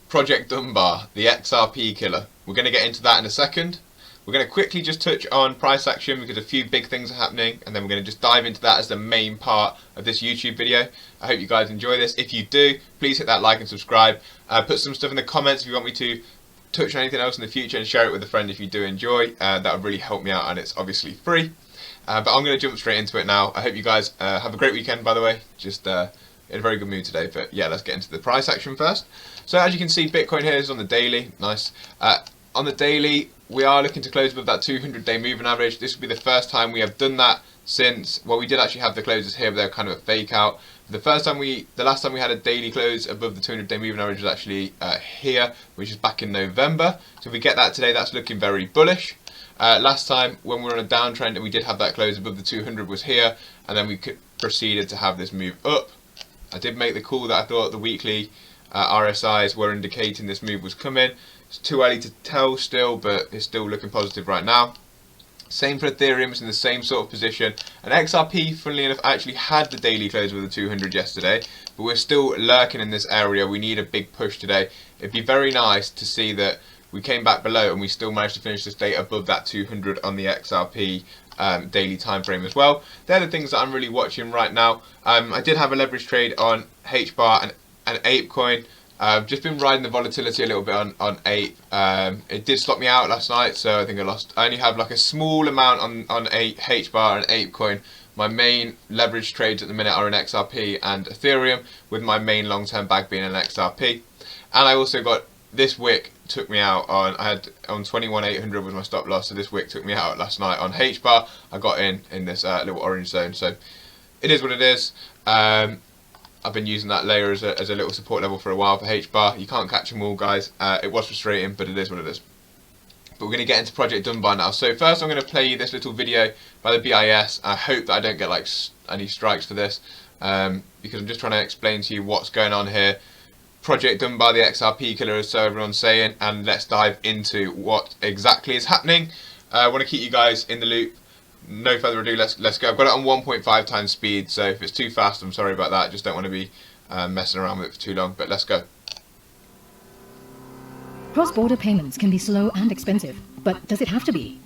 Project Dunbar, the XRP killer. We're going to get into that in a second. We're going to quickly just touch on price action because a few big things are happening, and then we're going to just dive into that as the main part of this YouTube video. I hope you guys enjoy this. If you do, please hit that like and subscribe. Put some stuff in the comments if you want me to touch on anything else in the future, and share it with a friend if you do enjoy. That would really help me out, and it's obviously free. But I'm going to jump straight into it now. I hope you guys have a great weekend, by the way. Just in a very good mood today. But yeah, let's get into the price action first. So as you can see, Bitcoin here is on the daily. Nice. On the daily, we are looking to close above that 200-day moving average. This will be the first time we have done that since, well, we did actually have the closes here, but they're kind of a fake out. The last time we had a daily close above the 200-day moving average was actually here, which is back in November. So if we get that today, that's looking very bullish. Last time when we were on a downtrend and we did have that close above the 200 was here, and then we proceeded to have this move up. I did make the call that I thought the weekly RSIs were indicating this move was coming. It's too early to tell still, but it's still looking positive right now. Same for Ethereum, it's in the same sort of position. And XRP, funnily enough, actually had the daily close with the 200 yesterday, but we're still lurking in this area. We need a big push today. It'd be very nice to see that we came back below and we still managed to finish this day above that 200 on the XRP daily time frame as well. They're the things that I'm really watching right now. I did have a leverage trade on HBAR and ApeCoin. I've just been riding the volatility a little bit on Ape. It did stop me out last night, so I think I only have like a small amount on HBAR and ApeCoin. My main leverage trades at the minute are in XRP and Ethereum, with my main long-term bag being an XRP. And I also got this wick took me out on 21,800 was my stop loss, so this wick took me out last night on HBAR. I got in this little orange zone, so it is what it is. I've been using that layer as a little support level for a while for HBAR. You can't catch them all, guys. It was frustrating, but it is what it is. But we're going to get into Project Dunbar now. So first I'm going to play you this little video by the BIS. I hope that I don't get like any strikes for this, because I'm just trying to explain to you what's going on here. Project Dunbar, the XRP killer, as so everyone's saying, and let's dive into what exactly is happening. I want to keep you guys in the loop. No further ado, let's go. I've got it on 1.5 times speed, so if it's too fast, I'm sorry about that. Just don't want to be messing around with it for too long, but let's go. Cross-border payments can be slow and expensive, but does it have to be?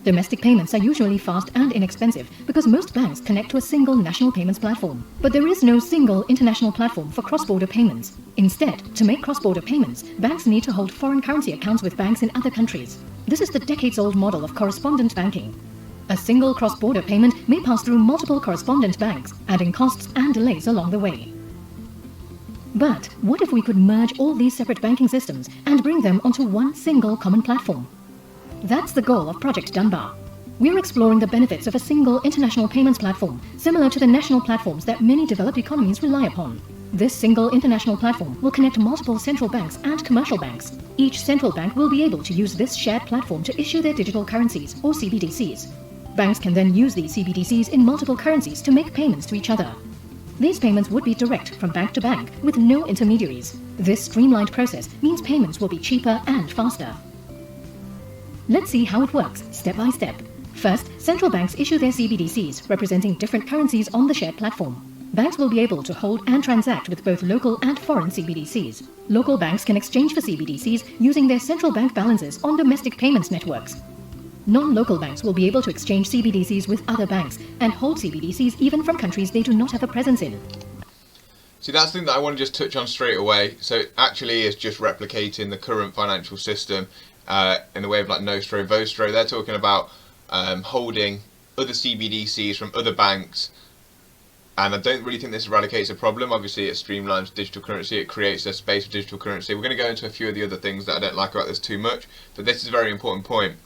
Domestic payments are usually fast and inexpensive because most banks connect to a single national payments platform. But there is no single international platform for cross-border payments. Instead, to make cross-border payments, banks need to hold foreign currency accounts with banks in other countries. This is the decades-old model of correspondent banking. A single cross-border payment may pass through multiple correspondent banks, adding costs and delays along the way. But what if we could merge all these separate banking systems and bring them onto one single common platform? That's the goal of Project Dunbar. We're exploring the benefits of a single international payments platform, similar to the national platforms that many developed economies rely upon. This single international platform will connect multiple central banks and commercial banks. Each central bank will be able to use this shared platform to issue their digital currencies, or CBDCs. Banks can then use these CBDCs in multiple currencies to make payments to each other. These payments would be direct from bank to bank, with no intermediaries. This streamlined process means payments will be cheaper and faster. Let's see how it works, step by step. First, central banks issue their CBDCs, representing different currencies on the shared platform. Banks will be able to hold and transact with both local and foreign CBDCs. Local banks can exchange for CBDCs using their central bank balances on domestic payments networks. Non-local banks will be able to exchange CBDCs with other banks and hold CBDCs even from countries they do not have a presence in. See, that's the thing that I want to just touch on straight away. So actually it's just replicating the current financial system in the way of like Nostro, Vostro. They're talking about holding other CBDCs from other banks, and I don't really think this eradicates a problem. Obviously it streamlines digital currency, it creates a space for digital currency. We're going to go into a few of the other things that I don't like about this too much, but this is a very important point.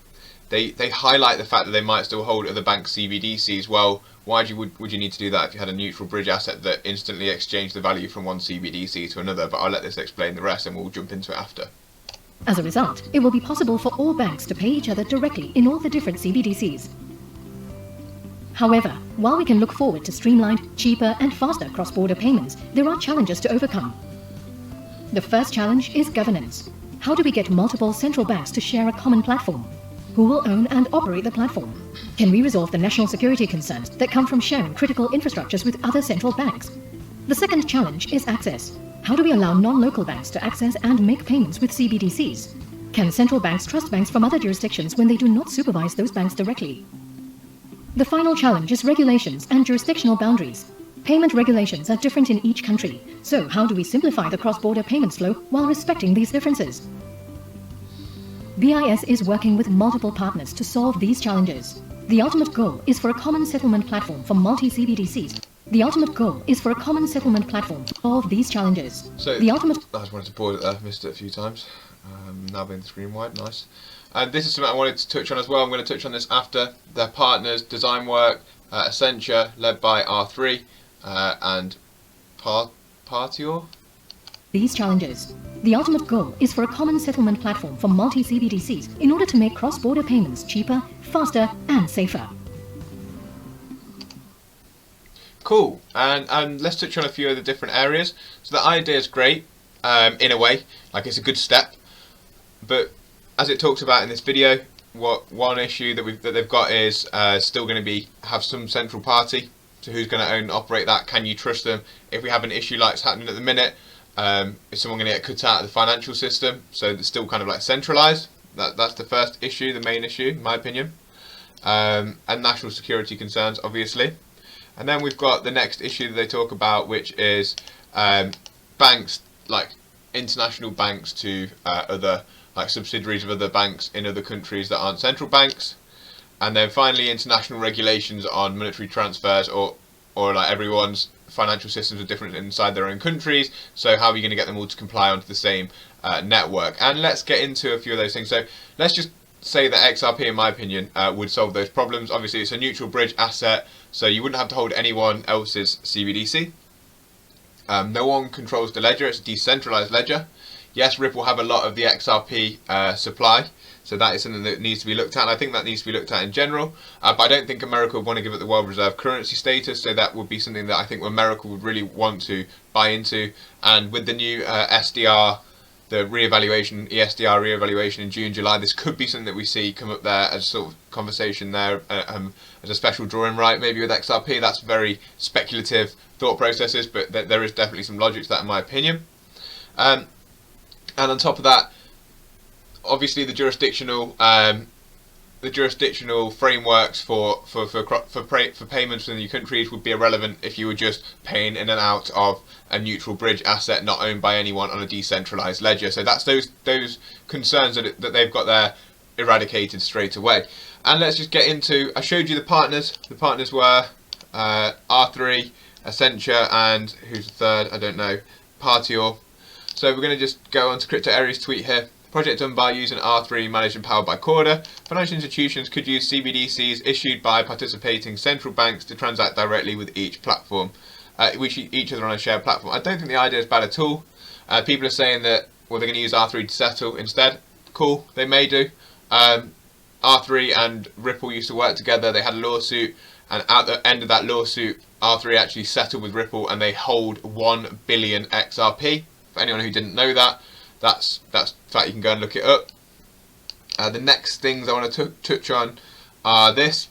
They highlight the fact that they might still hold other bank CBDCs. Well, why would you need to do that if you had a neutral bridge asset that instantly exchanged the value from one CBDC to another? But I'll let this explain the rest and we'll jump into it after. As a result, it will be possible for all banks to pay each other directly in all the different CBDCs. However, while we can look forward to streamlined, cheaper and faster cross-border payments, there are challenges to overcome. The first challenge is governance. How do we get multiple central banks to share a common platform? Who will own and operate the platform? Can we resolve the national security concerns that come from sharing critical infrastructures with other central banks? The second challenge is access. How do we allow non-local banks to access and make payments with CBDCs? Can central banks trust banks from other jurisdictions when they do not supervise those banks directly? The final challenge is regulations and jurisdictional boundaries. Payment regulations are different in each country, so how do we simplify the cross-border payments flow while respecting these differences? BIS is working with multiple partners to solve these challenges. The ultimate goal is for a common settlement platform for multi-CBDCs. The ultimate goal is for a common settlement platform to solve these challenges. So, the ultimate... I just wanted to pause it there, missed it a few times. Now being the screen wide, nice. And this is something I wanted to touch on as well. I'm going to touch on this after. Their partners, design work, Accenture, led by R3, and Partior. These challenges. The ultimate goal is for a common settlement platform for multi-CBDCs in order to make cross-border payments cheaper, faster, and safer. Cool, and let's touch on a few of the different areas. So the idea is great, in a way, like it's a good step, but as it talks about in this video, one issue that they've got is still going to have some central party. So who's going to own and operate that? Can you trust them? If we have an issue like it's happening at the minute, is someone going to get cut out of the financial system? So it's still kind of like centralised. That's the first issue, the main issue, in my opinion. And national security concerns, obviously. And then we've got the next issue that they talk about, which is banks, like international banks to other, like subsidiaries of other banks in other countries that aren't central banks. And then finally, international regulations on monetary transfers, or like everyone's financial systems are different inside their own countries. So how are you going to get them all to comply onto the same network? And let's get into a few of those things. So let's just say that XRP, in my opinion, would solve those problems. Obviously, it's a neutral bridge asset, so you wouldn't have to hold anyone else's CBDC. No one controls the ledger. It's a decentralized ledger. Yes, Ripple have a lot of the XRP supply, so that is something that needs to be looked at, and I think that needs to be looked at in general. But I don't think America would want to give it the world reserve currency status, so that would be something that I think America would really want to buy into. And with the new SDR, the re-evaluation, ESDR re-evaluation in June, July, this could be something that we see come up there as sort of conversation there, as a special drawing right, maybe with XRP. That's very speculative thought processes, but there is definitely some logic to that, in my opinion. And on top of that, obviously the jurisdictional frameworks for payments within your countries would be irrelevant if you were just paying in and out of a neutral bridge asset not owned by anyone on a decentralized ledger. So that's those concerns that they've got there eradicated straight away. And let's just get into, I showed you the partners. The partners were R3, Accenture, and who's the third? I don't know. Partior. So we're going to just go on to Crypto Aries tweet here. Project Dunbar using R3 managed and powered by Corda. Financial institutions could use CBDCs issued by participating central banks to transact directly with each platform, which each other on a shared platform. I don't think the idea is bad at all. People are saying that, well, they're going to use R3 to settle instead. Cool, they may do. R3 and Ripple used to work together. They had a lawsuit, and at the end of that lawsuit, R3 actually settled with Ripple, and they hold 1 billion XRP. For anyone who didn't know that, that's fact, you can go and look it up. The next things I want to touch on are this.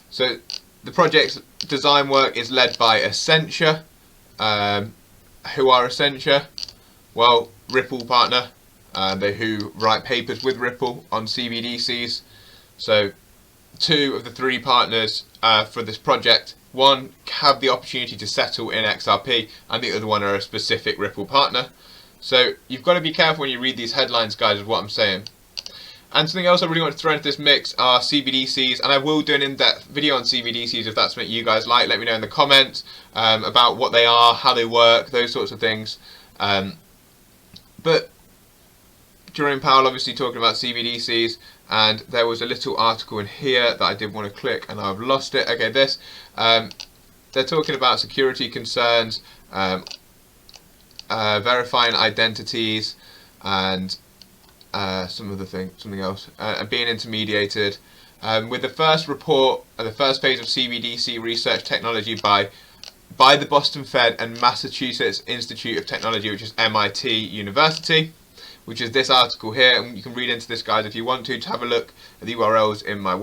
So the project's design work is led by Accenture. Who are Accenture? Well, Ripple partner. Who write papers with Ripple on CBDCs. So 2 of the 3 partners for this project, one have the opportunity to settle in XRP, and the other one are a specific Ripple partner. So you've got to be careful when you read these headlines, guys, of what I'm saying. And something else I really want to throw into this mix are CBDCs, and I will do an in-depth video on CBDCs if that's something you guys like. Let me know in the comments about what they are, how they work, those sorts of things. But Jerome Powell obviously talking about CBDCs, and there was a little article in here that I did want to click and I've lost it. Okay, this. They're talking about security concerns, verifying identities, and something else, being intermediated. With the first report, the first phase of CBDC research technology by the Boston Fed and Massachusetts Institute of Technology, which is MIT University, which is this article here, and you can read into this, guys, if you want to have a look at the URLs in my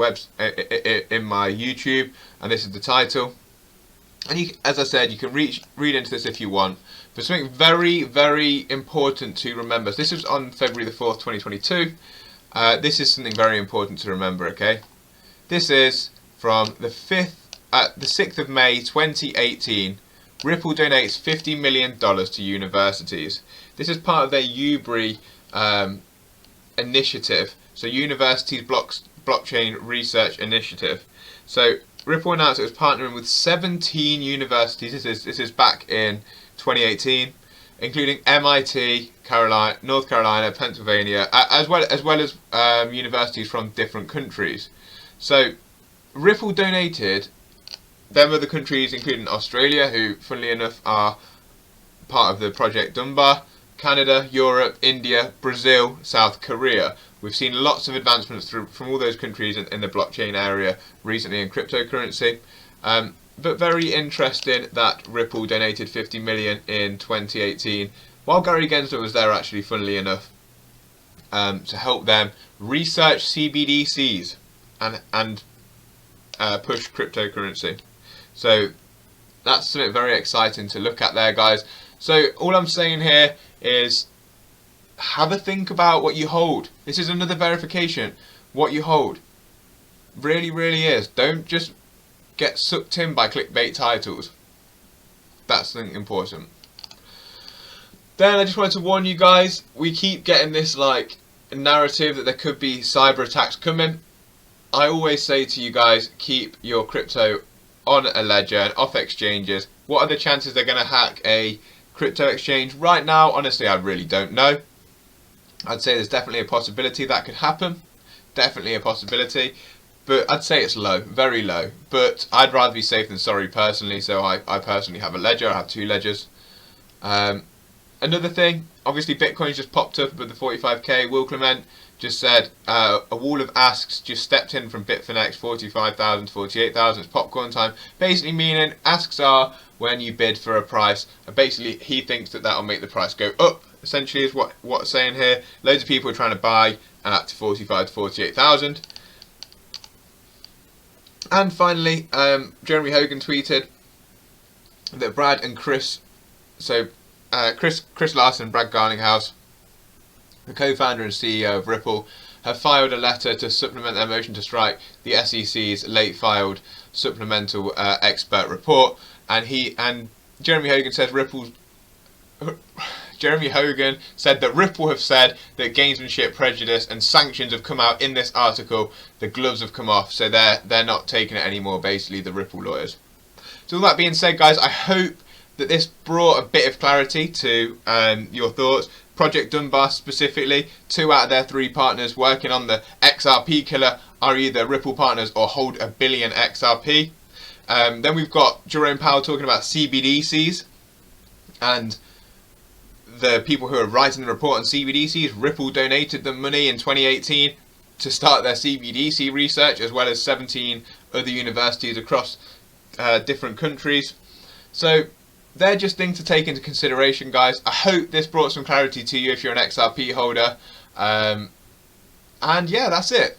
in my YouTube, and this is the title. And as I said, you can read into this if you want, But something very, very important to remember. This was on February the 4th, 2022. This is something very important to remember, okay? This is from the 6th of May 2018. Ripple donates $50 million to universities. This is part of their UBRI initiative. So Universities Blockchain Research Initiative. So Ripple announced it was partnering with 17 universities. This is back in 2018, including MIT, North Carolina, Pennsylvania, as well as universities from different countries. So Ripple donated them other countries, including Australia, who, funnily enough, are part of the project Dunbar, Canada, Europe, India, Brazil, South Korea. We've seen lots of advancements from all those countries in the blockchain area recently in cryptocurrency. But very interesting that Ripple donated 50 million in 2018, while Gary Gensler was there, actually, funnily enough, to help them research CBDCs and push cryptocurrency. So that's something very exciting to look at there, guys. So all I'm saying here is have a think about what you hold. This is another verification. What you hold really, really is. Don't just get sucked in by clickbait titles. That's something important. Then I just wanted to warn you guys, we keep getting this like narrative that there could be cyber attacks coming. I always say to you guys, keep your crypto on a ledger and off exchanges. What are the chances they're going to hack a crypto exchange? Right now, honestly, I really don't know. I'd say there's definitely a possibility that could happen. Definitely a possibility. But I'd say it's low, very low. But I'd rather be safe than sorry personally, so I personally have a ledger. I have 2 ledgers. Another thing, obviously Bitcoin's just popped up with the 45k. Will Clement just said a wall of asks just stepped in from Bitfinex, 45,000 to 48,000. It's popcorn time. Basically meaning asks are when you bid for a price. Basically he thinks that that'll make the price go up. Essentially is what it's saying here. Loads of people are trying to buy at 45 to 48,000. And finally, Jeremy Hogan tweeted that Brad and Chris, so Chris Larson and Brad Garlinghouse, the co-founder and CEO of Ripple, have filed a letter to supplement their motion to strike the SEC's late filed supplemental expert report. And Jeremy Hogan said Jeremy Hogan said that Ripple have said that gamesmanship, prejudice and sanctions have come out in this article. The gloves have come off, so they're not taking it anymore, basically, the Ripple lawyers. So all that being said, guys, I hope that this brought a bit of clarity to your thoughts. Project Dunbar specifically, 2 out of their 3 partners working on the XRP killer are either Ripple partners or hold 1 billion XRP. Then we've got Jerome Powell talking about CBDCs and the people who are writing the report on CBDCs. Ripple donated them money in 2018 to start their CBDC research, as well as 17 other universities across different countries. So they're just things to take into consideration, guys. I hope this brought some clarity to you if you're an XRP holder. And yeah, that's it.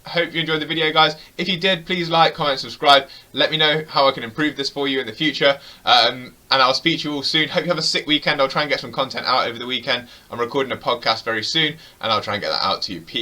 I hope you enjoyed the video, guys. If you did, please like, comment, subscribe. Let me know how I can improve this for you in the future. And I'll speak to you all soon. Hope you have a sick weekend. I'll try and get some content out over the weekend. I'm recording a podcast very soon, and I'll try and get that out to you. Peace.